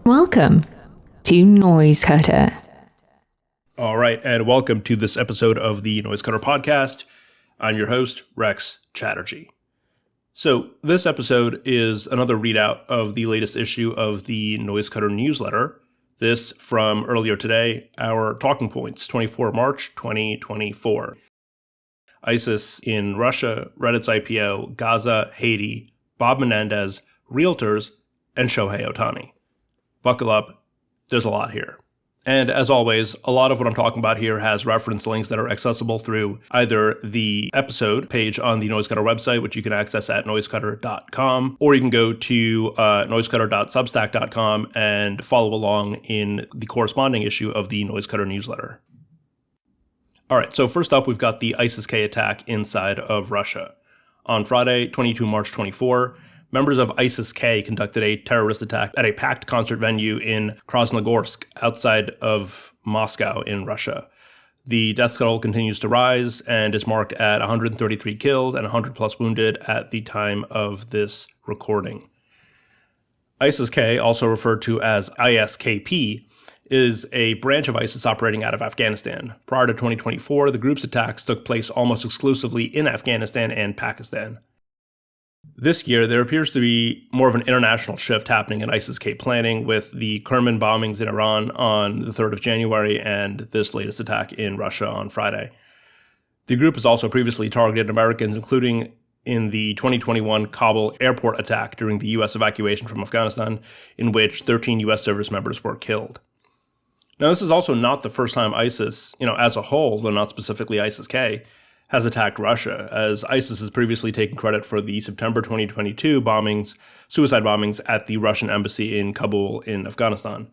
Welcome to Noisecutter. All right, and welcome to this episode of the Noisecutter podcast. I'm your host, Rex Chatterjee. So this episode is another readout of the latest issue of the Noisecutter newsletter. This from earlier today, our talking points, 24 March 2024. ISIS in Russia, Reddit's IPO, Gaza, Haiti, Bob Menendez, Realtors, and Shohei Ohtani. Buckle up, there's a lot here. And as always, a lot of what I'm talking about here has reference links that are accessible through either the episode page on the Noisecutter website, which you can access at noisecutter.com, or you can go to noisecutter.substack.com and follow along in the corresponding issue of the Noisecutter newsletter. All right, so first up, we've got the ISIS-K attack inside of Russia. On Friday, 22 March 24, members of ISIS-K conducted a terrorist attack at a packed concert venue in Krasnogorsk, outside of Moscow in Russia. The death toll continues to rise and is marked at 133 killed and 100 plus wounded at the time of this recording. ISIS-K, also referred to as ISKP, is a branch of ISIS operating out of Afghanistan. Prior to 2024, the group's attacks took place almost exclusively in Afghanistan and Pakistan. This year, there appears to be more of an international shift happening in ISIS-K planning, with the Kerman bombings in Iran on the 3rd of January and this latest attack in Russia on Friday. The group has also previously targeted Americans, including in the 2021 Kabul airport attack during the U.S. evacuation from Afghanistan, in which 13 U.S. service members were killed. Now, this is also not the first time ISIS, as a whole, though not specifically ISIS-K, has attacked Russia, as ISIS has previously taken credit for the September 2022 suicide bombings at the Russian embassy in Kabul in Afghanistan,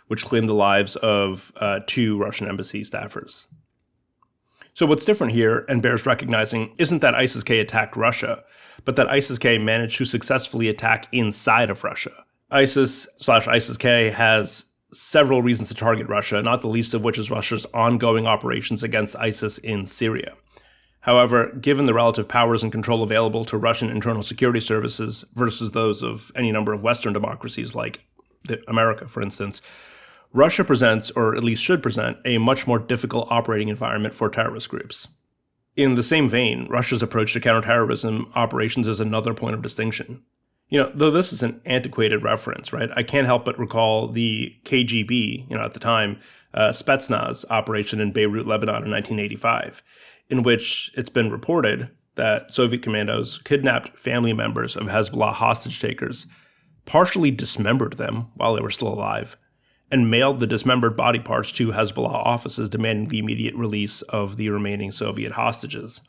which claimed the lives of 2 Russian embassy staffers. So what's different here, and bears recognizing, isn't that ISIS-K attacked Russia, but that ISIS-K managed to successfully attack inside of Russia. ISIS/ISIS-K has several reasons to target Russia, not the least of which is Russia's ongoing operations against ISIS in Syria. However, given the relative powers and control available to Russian internal security services versus those of any number of Western democracies like America, for instance, Russia presents, or at least should present, a much more difficult operating environment for terrorist groups. In the same vein, Russia's approach to counterterrorism operations is another point of distinction. Though this is an antiquated reference, right? I can't help but recall the KGB, at the time, Spetsnaz operation in Beirut, Lebanon in 1985, in which it's been reported that Soviet commandos kidnapped family members of Hezbollah hostage takers, partially dismembered them while they were still alive, and mailed the dismembered body parts to Hezbollah offices demanding the immediate release of the remaining Soviet hostages.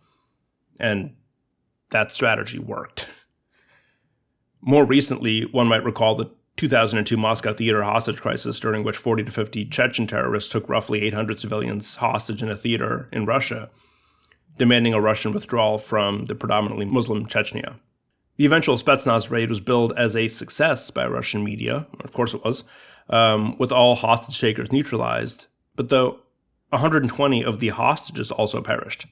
And that strategy worked. More recently, one might recall the 2002 Moscow theater hostage crisis, during which 40 to 50 Chechen terrorists took roughly 800 civilians hostage in a theater in Russia, demanding a Russian withdrawal from the predominantly Muslim Chechnya. The eventual Spetsnaz raid was billed as a success by Russian media, of course it was, with all hostage takers neutralized, but though 120 of the hostages also perished.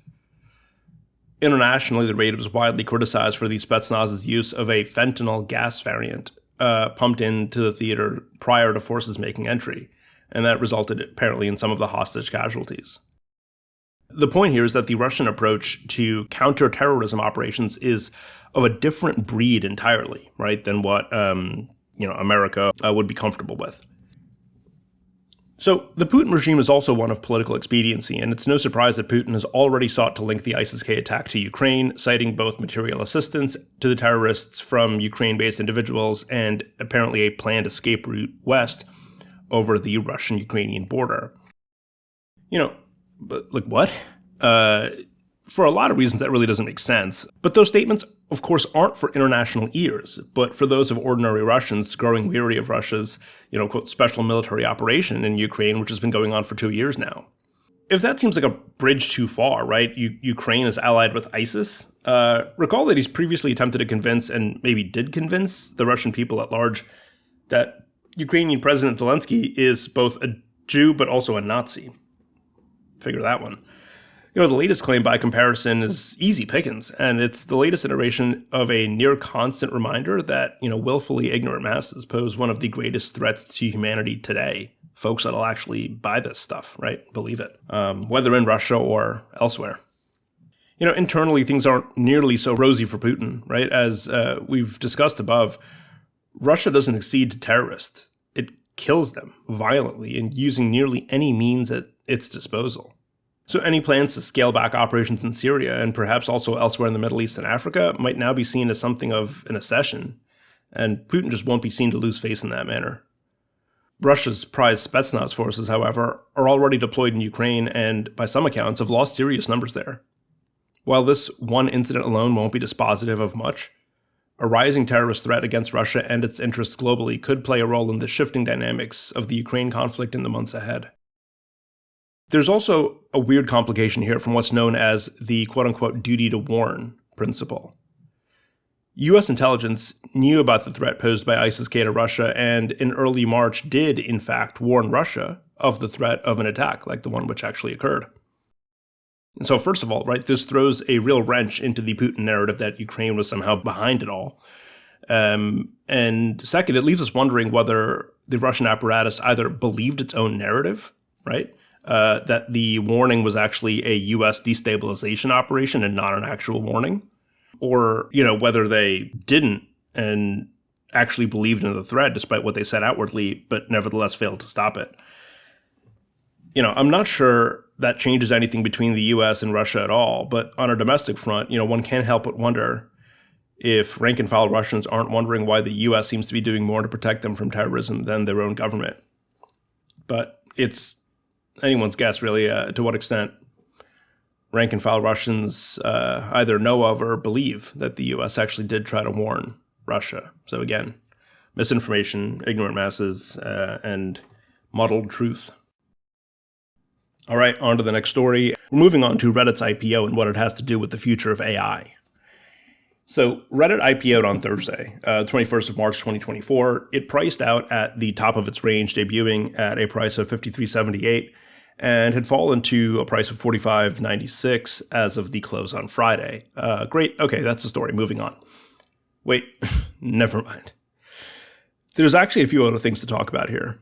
Internationally, the raid was widely criticized for the Spetsnaz's use of a fentanyl gas variant pumped into the theater prior to forces making entry, and that resulted apparently in some of the hostage casualties. The point here is that the Russian approach to counterterrorism operations is of a different breed entirely, right, than what America would be comfortable with. So the Putin regime is also one of political expediency, and it's no surprise that Putin has already sought to link the ISIS-K attack to Ukraine, citing both material assistance to the terrorists from Ukraine-based individuals and apparently a planned escape route west over the Russian-Ukrainian border. But what? For a lot of reasons, that really doesn't make sense. But those statements, of course, aren't for international ears, but for those of ordinary Russians growing weary of Russia's, quote, special military operation in Ukraine, which has been going on for 2 years now. If that seems like a bridge too far, right? Ukraine is allied with ISIS. Recall that he's previously attempted to convince, and maybe did convince, the Russian people at large that Ukrainian President Zelensky is both a Jew but also a Nazi. Figure that one. The latest claim by comparison is easy pickings, and it's the latest iteration of a near constant reminder that, willfully ignorant masses pose one of the greatest threats to humanity today. Folks that'll actually buy this stuff, right? Believe it, whether in Russia or elsewhere. Internally, things aren't nearly so rosy for Putin, right? As we've discussed above, Russia doesn't accede to terrorists. It kills them violently and using nearly any means at its disposal. So any plans to scale back operations in Syria and perhaps also elsewhere in the Middle East and Africa might now be seen as something of an accession, and Putin just won't be seen to lose face in that manner. Russia's prized Spetsnaz forces, however, are already deployed in Ukraine and, by some accounts, have lost serious numbers there. While this one incident alone won't be dispositive of much, a rising terrorist threat against Russia and its interests globally could play a role in the shifting dynamics of the Ukraine conflict in the months ahead. There's also a weird complication here from what's known as the quote-unquote duty to warn principle. U.S. intelligence knew about the threat posed by ISIS-K to Russia and in early March did, in fact, warn Russia of the threat of an attack like the one which actually occurred. And so first of all, right, this throws a real wrench into the Putin narrative that Ukraine was somehow behind it all. And second, it leaves us wondering whether the Russian apparatus either believed its own narrative, right, that the warning was actually a U.S. destabilization operation and not an actual warning, or, whether they didn't and actually believed in the threat despite what they said outwardly, but nevertheless failed to stop it. I'm not sure that changes anything between the U.S. and Russia at all, but on a domestic front, one can't help but wonder if rank-and-file Russians aren't wondering why the U.S. seems to be doing more to protect them from terrorism than their own government. But it's anyone's guess, really, to what extent rank-and-file Russians either know of or believe that the U.S. actually did try to warn Russia. So again, misinformation, ignorant masses, and muddled truth. All right, on to the next story. We're moving on to Reddit's IPO and what it has to do with the future of AI. So Reddit IPO'd on Thursday, 21st of March, 2024. It priced out at the top of its range, debuting at a price of $53.78 and had fallen to a price of $45.96 as of the close on Friday. Great. Okay, that's the story. Moving on. Wait, never mind. There's actually a few other things to talk about here.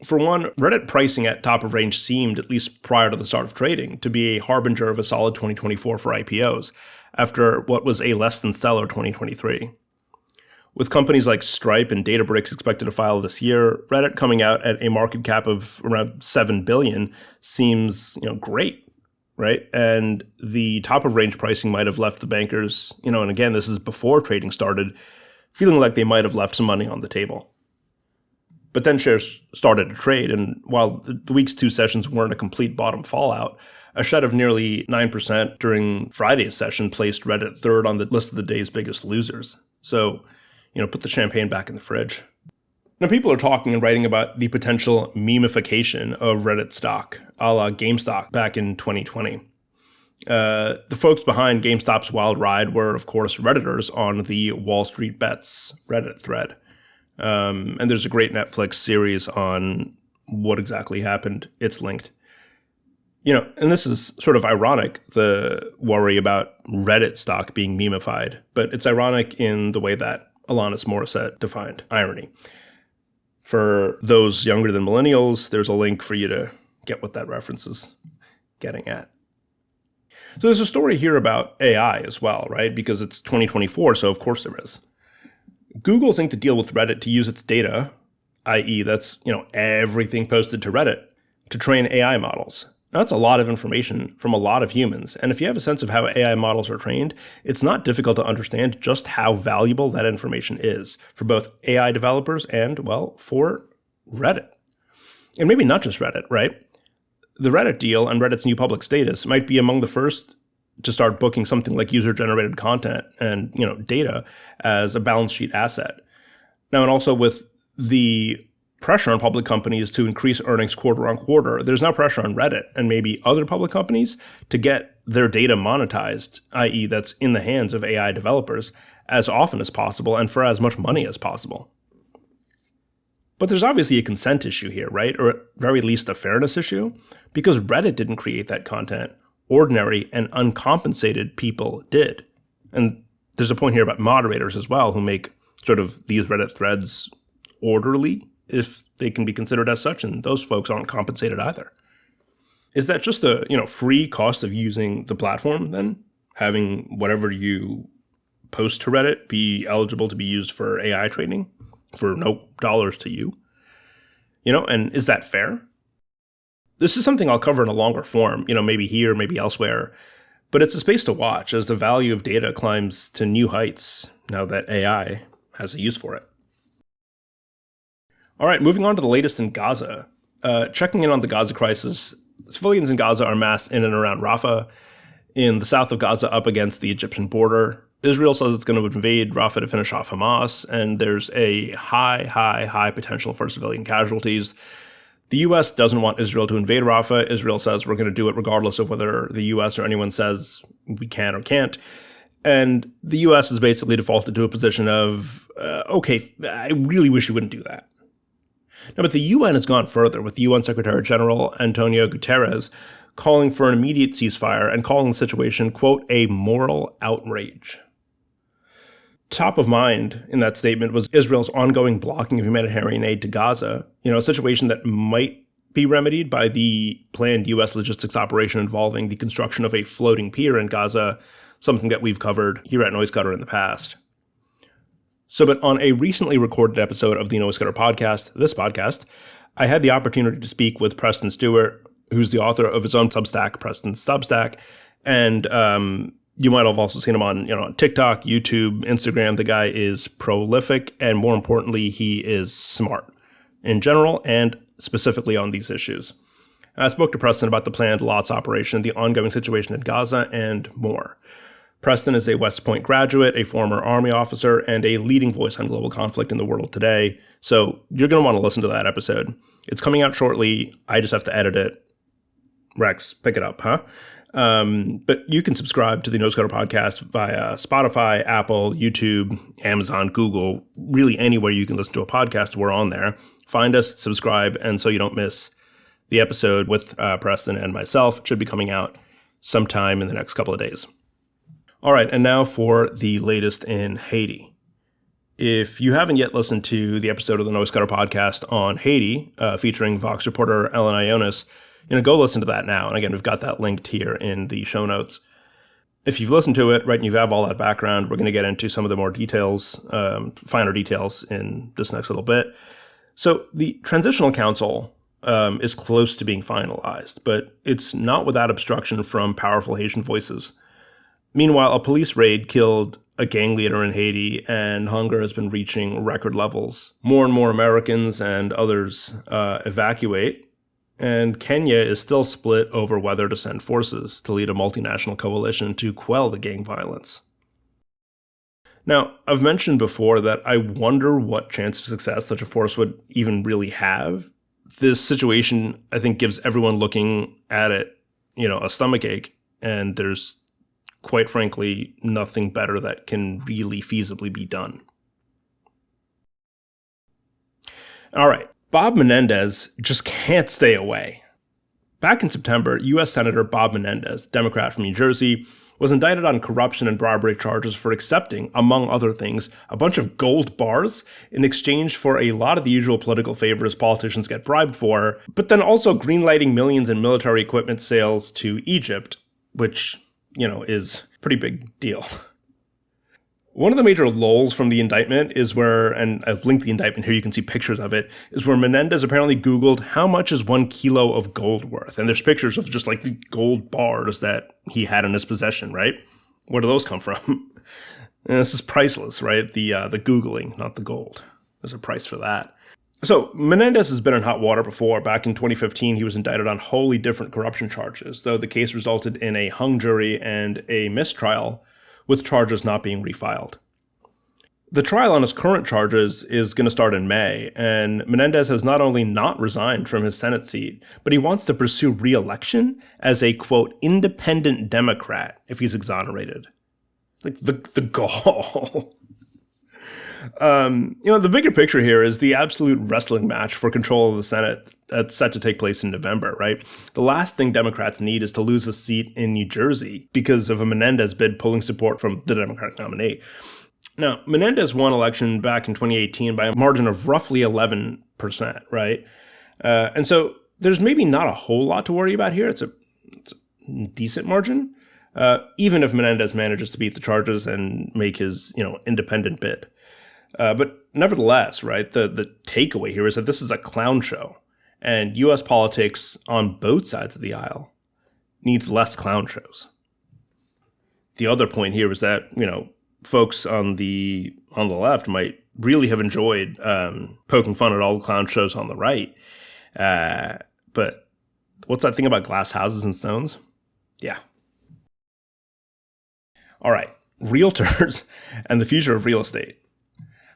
For one, Reddit pricing at top of range seemed, at least prior to the start of trading, to be a harbinger of a solid 2024 for IPOs, after what was a less than stellar 2023. With companies like Stripe and Databricks expected to file this year, Reddit coming out at a market cap of around $7 billion seems, great, right? And the top of range pricing might have left the bankers, and again, this is before trading started, feeling like they might have left some money on the table. But then shares started to trade, and while the week's two sessions weren't a complete bottom fallout, a shed of nearly 9% during Friday's session placed Reddit third on the list of the day's biggest losers. So, put the champagne back in the fridge. Now, people are talking and writing about the potential memification of Reddit stock, a la GameStop back in 2020. The folks behind GameStop's wild ride were, of course, Redditors on the Wall Street Bets Reddit thread. And there's a great Netflix series on what exactly happened. It's linked. And this is sort of ironic, the worry about Reddit stock being memified, but it's ironic in the way that Alanis Morissette defined irony. For those younger than millennials, there's a link for you to get what that reference is getting at. So there's a story here about AI as well, right? Because it's 2024, so of course there is. Google's inked a deal with Reddit to use its data, i.e. that's, everything posted to Reddit, to train AI models. Now, that's a lot of information from a lot of humans, and if you have a sense of how AI models are trained, it's not difficult to understand just how valuable that information is for both AI developers and, well, for Reddit. And maybe not just Reddit, right? The Reddit deal and Reddit's new public status might be among the first to start booking something like user-generated content and, data as a balance sheet asset. Now, and also with the pressure on public companies to increase earnings quarter on quarter, there's now pressure on Reddit and maybe other public companies to get their data monetized, i.e. that's in the hands of AI developers, as often as possible and for as much money as possible. But there's obviously a consent issue here, right? Or at very least a fairness issue, because Reddit didn't create that content. ordinary and uncompensated people did. And there's a point here about moderators as well, who make sort of these Reddit threads orderly, if they can be considered as such, and those folks aren't compensated either. Is that just the free cost of using the platform then? Having whatever you post to Reddit be eligible to be used for AI training for no dollars to you? And is that fair? This is something I'll cover in a longer form, maybe here, maybe elsewhere. But it's a space to watch as the value of data climbs to new heights now that AI has a use for it. All right, moving on to the latest in Gaza. Checking in on the Gaza crisis, civilians in Gaza are massed in and around Rafah, in the south of Gaza up against the Egyptian border. Israel says it's going to invade Rafah to finish off Hamas, and there's a high potential for civilian casualties. The U.S. doesn't want Israel to invade Rafah. Israel says we're going to do it regardless of whether the U.S. or anyone says we can or can't. And the U.S. has basically defaulted to a position of, okay, I really wish you wouldn't do that. Now, but the UN has gone further, with the UN Secretary General Antonio Guterres calling for an immediate ceasefire and calling the situation, quote, a moral outrage. Top of mind in that statement was Israel's ongoing blocking of humanitarian aid to Gaza, a situation that might be remedied by the planned U.S. logistics operation involving the construction of a floating pier in Gaza, something that we've covered here at Noisecutter in the past. So, but on a recently recorded episode of the Noisecutter podcast, this podcast, I had the opportunity to speak with Preston Stewart, who's the author of his own Substack, Preston's Substack, and you might have also seen him on, TikTok, YouTube, Instagram. The guy is prolific, and more importantly, he is smart in general and specifically on these issues. I spoke to Preston about the planned LOTS operation, the ongoing situation in Gaza, and more. Preston is a West Point graduate, a former Army officer, and a leading voice on global conflict in the world today. So you're going to want to listen to that episode. It's coming out shortly. I just have to edit it. Rex, pick it up, huh? But you can subscribe to the Noisecutter podcast via Spotify, Apple, YouTube, Amazon, Google, really anywhere you can listen to a podcast. We're on there. Find us, subscribe, and so you don't miss the episode with Preston and myself. It should be coming out sometime in the next couple of days. All right, and now for the latest in Haiti. If you haven't yet listened to the episode of the Noisecutter podcast on Haiti, featuring Vox reporter Ellen Ionis, go listen to that now. And again, we've got that linked here in the show notes. If you've listened to it, right, and you have all that background, we're going to get into some of the more details, finer details in this next little bit. So the Transitional Council is close to being finalized, but it's not without obstruction from powerful Haitian voices. Meanwhile, a police raid killed a gang leader in Haiti, and hunger has been reaching record levels. More and more Americans and others evacuate, and Kenya is still split over whether to send forces to lead a multinational coalition to quell the gang violence. Now, I've mentioned before that I wonder what chance of success such a force would even really have. This situation, I think, gives everyone looking at it, a stomachache, and there's quite frankly, nothing better that can really feasibly be done. All right, Bob Menendez just can't stay away. Back in September, U.S. Senator Bob Menendez, Democrat from New Jersey, was indicted on corruption and bribery charges for accepting, among other things, a bunch of gold bars in exchange for a lot of the usual political favors politicians get bribed for, but then also greenlighting millions in military equipment sales to Egypt, which is a pretty big deal. One of the major lulls from the indictment is where, and I've linked the indictment here, you can see pictures of it, is where Menendez apparently Googled how much is 1 kilo of gold worth. And there's pictures of just like the gold bars that he had in his possession, right? Where do those come from? And this is priceless, right? The Googling, not the gold. There's a price for that. So Menendez has been in hot water before. Back in 2015, he was indicted on wholly different corruption charges, though the case resulted in a hung jury and a mistrial, with charges not being refiled. The trial on his current charges is going to start in May, and Menendez has not only not resigned from his Senate seat, but he wants to pursue re-election as a, quote, independent Democrat if he's exonerated. Like, the gall. The bigger picture here is the absolute wrestling match for control of the Senate that's set to take place in November, right? The last thing Democrats need is to lose a seat in New Jersey because of a Menendez bid pulling support from the Democratic nominee. Now, Menendez won election back in 2018 by a margin of roughly 11%, right? And so there's maybe not a whole lot to worry about here. It's a decent margin, even if Menendez manages to beat the charges and make his, independent bid. But nevertheless, right, the takeaway here is that this is a clown show, and U.S. politics on both sides of the aisle needs less clown shows. The other point here is that, folks on the left might really have enjoyed poking fun at all the clown shows on the right. But what's that thing about glass houses and stones? Yeah. All right, realtors and the future of real estate.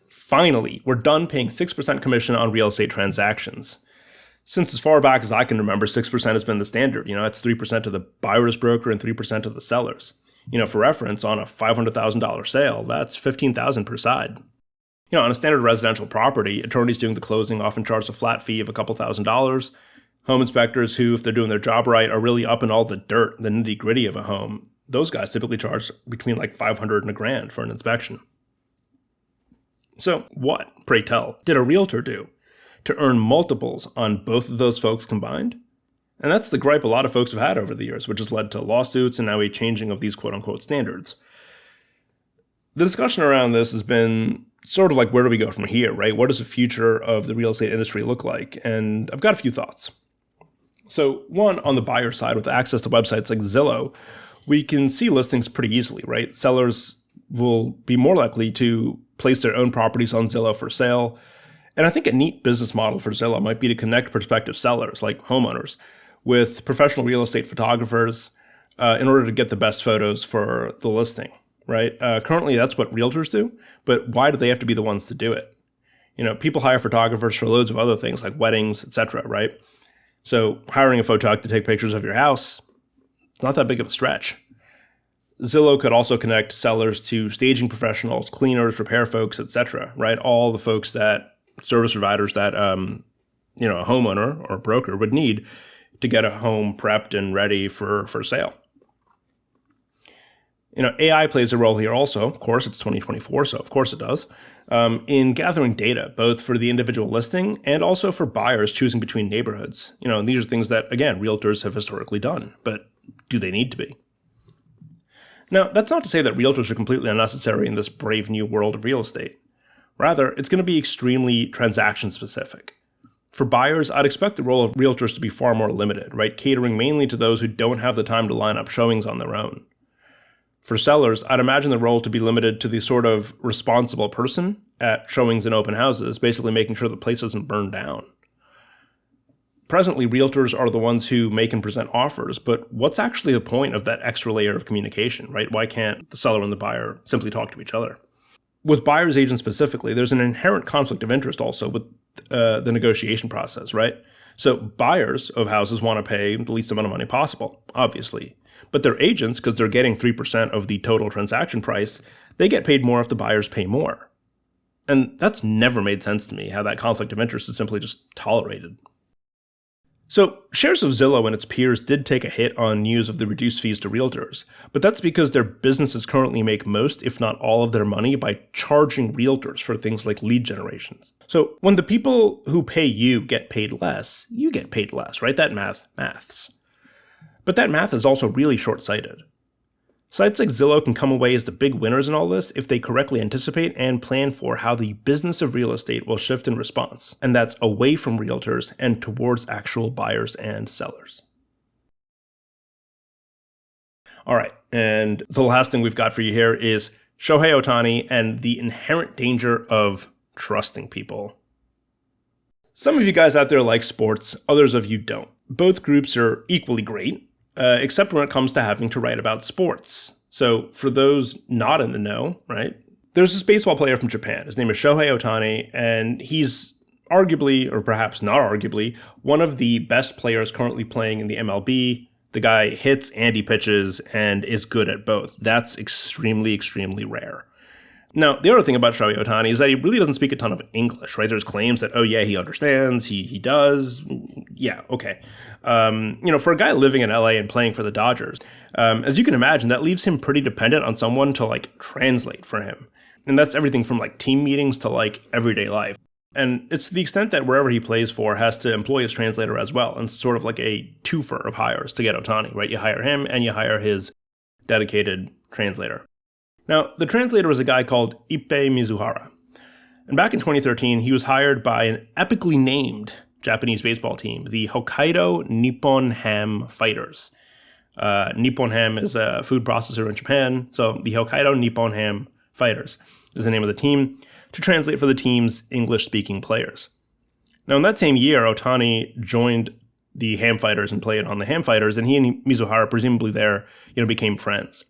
Finally, we're done paying 6% commission on real estate transactions. Since as far back as I can remember, 6% has been the standard. It's 3% to the buyer's broker and 3% to the sellers. For reference, on a $500,000 sale, that's $15,000 per side. On a standard residential property, attorneys doing the closing often charge a flat fee of a couple $1,000s. Home inspectors who, if they're doing their job right, are really up in all the dirt, the nitty gritty of a home. Those guys typically charge between like $500 and $1,000 for an inspection. So what, pray tell, did a realtor do to earn multiples on both of those folks combined? And that's the gripe a lot of folks have had over the years, which has led to lawsuits and now a changing of these quote-unquote standards. The discussion around this has been sort of like, where do we go from here, right? What does the future of the real estate industry look like? And I've got a few thoughts. So one, on the buyer side, with access to websites like Zillow, we can see listings pretty easily, right? Sellers will be more likely to place their own properties on Zillow for sale. And I think a neat business model for Zillow might be to connect prospective sellers, like homeowners, with professional real estate photographers in order to get the best photos for the listing, right? Currently, that's what realtors do, but why do they have to be the ones to do it? People hire photographers for loads of other things like weddings, etc., right? So hiring a photog to take pictures of your house, it's not that big of a stretch. Zillow could also connect sellers to staging professionals, cleaners, repair folks, etc., right? All the folks that service providers that, a homeowner or a broker would need to get a home prepped and ready for sale. AI plays a role here also. Of course, it's 2024, so of course it does, in gathering data, both for the individual listing and also for buyers choosing between neighborhoods. And these are things that, again, realtors have historically done, but do they need to be? Now, that's not to say that realtors are completely unnecessary in this brave new world of real estate. Rather, it's going to be extremely transaction specific. For buyers, I'd expect the role of realtors to be far more limited, right? Catering mainly to those who don't have the time to line up showings on their own. For sellers, I'd imagine the role to be limited to the sort of responsible person at showings and open houses, basically making sure the place doesn't burn down. Presently, realtors are the ones who make and present offers, but what's actually the point of that extra layer of communication, right? Why can't the seller and the buyer simply talk to each other? With buyer's agents specifically, there's an inherent conflict of interest also with the negotiation process, right? So buyers of houses want to pay the least amount of money possible, obviously. But their agents, because they're getting 3% of the total transaction price, they get paid more if the buyers pay more. And that's never made sense to me, how that conflict of interest is simply just tolerated. So shares of Zillow and its peers did take a hit on news of the reduced fees to realtors, but that's because their businesses currently make most, if not all, of their money by charging realtors for things like lead generations. So when the people who pay you get paid less, you get paid less, right? That maths. But that math is also really short-sighted. Sites like Zillow can come away as the big winners in all this if they correctly anticipate and plan for how the business of real estate will shift in response, and that's away from realtors and towards actual buyers and sellers. All right, and the last thing we've got for you here is Shohei Ohtani and the inherent danger of trusting people. Some of you guys out there like sports, others of you don't. Both groups are equally great. Except when it comes to having to write about sports. So for those not in the know, right, there's this baseball player from Japan. His name is Shohei Ohtani, and he's arguably, or perhaps not arguably, one of the best players currently playing in the MLB. The guy hits and he pitches and is good at both. That's extremely, extremely rare. Now, the other thing about Shohei Ohtani is that he really doesn't speak a ton of English, right? There's claims that, oh yeah, he understands, he does. Yeah, okay. For a guy living in LA and playing for the Dodgers, as you can imagine, that leaves him pretty dependent on someone to translate for him. And that's everything from team meetings to everyday life. And it's to the extent that wherever he plays for has to employ his translator as well. And it's sort of like a twofer of hires to get Ohtani, right? You hire him and you hire his dedicated translator. Now, the translator was a guy called Ippei Mizuhara. And back in 2013, he was hired by an epically named Japanese baseball team, the Hokkaido Nippon Ham Fighters. Nippon Ham is a food processor in Japan, so the Hokkaido Nippon Ham Fighters is the name of the team, to translate for the team's English-speaking players. Now, in that same year, Ohtani joined the Ham Fighters and played on the Ham Fighters, and he and Mizuhara, presumably there, became friends.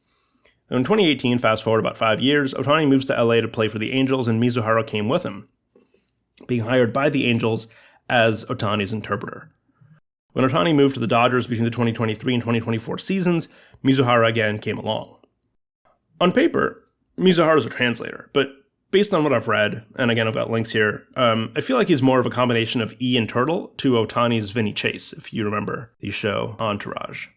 In 2018, fast forward about 5 years, Ohtani moves to LA to play for the Angels, and Mizuhara came with him, being hired by the Angels as Ohtani's interpreter. When Ohtani moved to the Dodgers between the 2023 and 2024 seasons, Mizuhara again came along. On paper, Mizuhara is a translator, but based on what I've read, and again I've got links here, I feel like he's more of a combination of Ian Turtle to Ohtani's Vinny Chase, if you remember the show Entourage.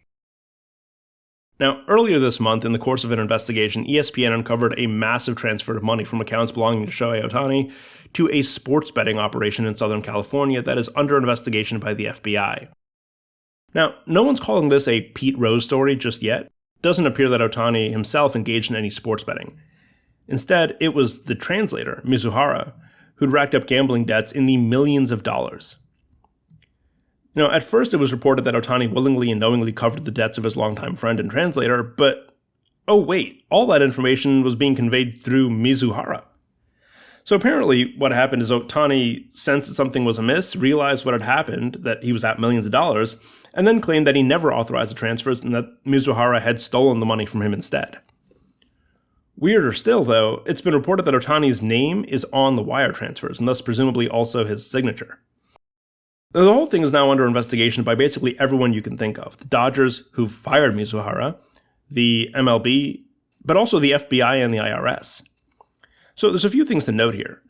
Now, earlier this month, in the course of an investigation, ESPN uncovered a massive transfer of money from accounts belonging to Shohei Ohtani to a sports betting operation in Southern California that is under investigation by the FBI. Now, no one's calling this a Pete Rose story just yet. It doesn't appear that Ohtani himself engaged in any sports betting. Instead, it was the translator, Mizuhara, who'd racked up gambling debts in the millions of dollars. At first it was reported that Ohtani willingly and knowingly covered the debts of his longtime friend and translator, but oh wait, all that information was being conveyed through Mizuhara. So apparently what happened is Ohtani sensed that something was amiss, realized what had happened, that he was out millions of dollars, and then claimed that he never authorized the transfers and that Mizuhara had stolen the money from him instead. Weirder still, though, it's been reported that Ohtani's name is on the wire transfers, and thus presumably also his signature. The whole thing is now under investigation by basically everyone you can think of. The Dodgers, who fired Mizuhara, the MLB, but also the FBI and the IRS. So there's a few things to note here.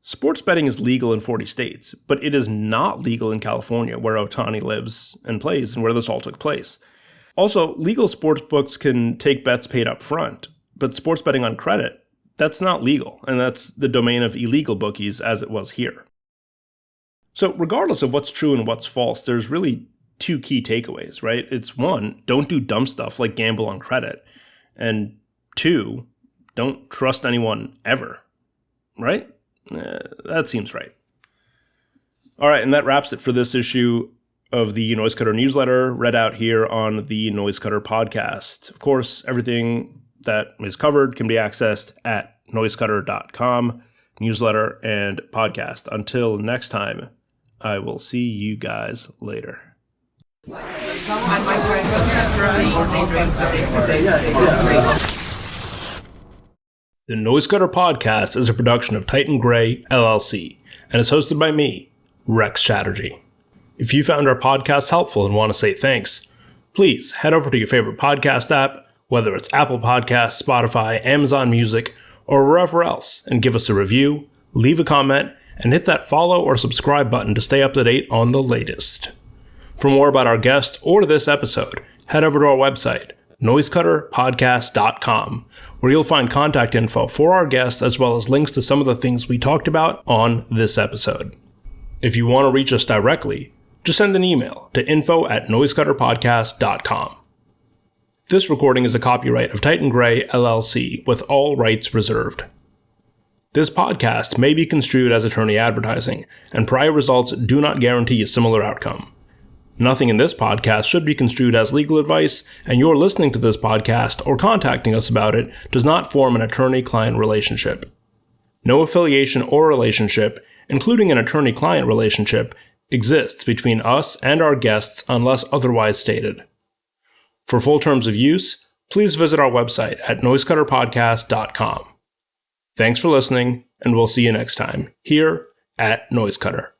Sports betting is legal in 40 states, but it is not legal in California, where Ohtani lives and plays and where this all took place. Also, legal sports books can take bets paid up front, but sports betting on credit, that's not legal, and that's the domain of illegal bookies as it was here. So regardless of what's true and what's false, there's really two key takeaways, right? It's one, don't do dumb stuff like gamble on credit. And two, don't trust anyone ever, right? That seems right. All right, and that wraps it for this issue of the Noisecutter newsletter, read out here on the Noisecutter podcast. Of course, everything that is covered can be accessed at noisecutter.com, newsletter and podcast. Until next time, I will see you guys later. The Noisecutter podcast is a production of Titan Gray, LLC, and is hosted by me, Rex Chatterjee. If you found our podcast helpful and want to say thanks, please head over to your favorite podcast app, whether it's Apple Podcasts, Spotify, Amazon Music, or wherever else, and give us a review, leave a comment, and hit that follow or subscribe button to stay up to date on the latest. For more about our guest or to this episode, head over to our website, noisecutterpodcast.com, where you'll find contact info for our guest as well as links to some of the things we talked about on this episode. If you want to reach us directly, just send an email to info@noisecutterpodcast.com. This recording is a copyright of Titan Gray, LLC, with all rights reserved. This podcast may be construed as attorney advertising, and prior results do not guarantee a similar outcome. Nothing in this podcast should be construed as legal advice, and your listening to this podcast or contacting us about it does not form an attorney-client relationship. No affiliation or relationship, including an attorney-client relationship, exists between us and our guests unless otherwise stated. For full terms of use, please visit our website at noisecutterpodcast.com. Thanks for listening, and we'll see you next time, here at Noisecutter.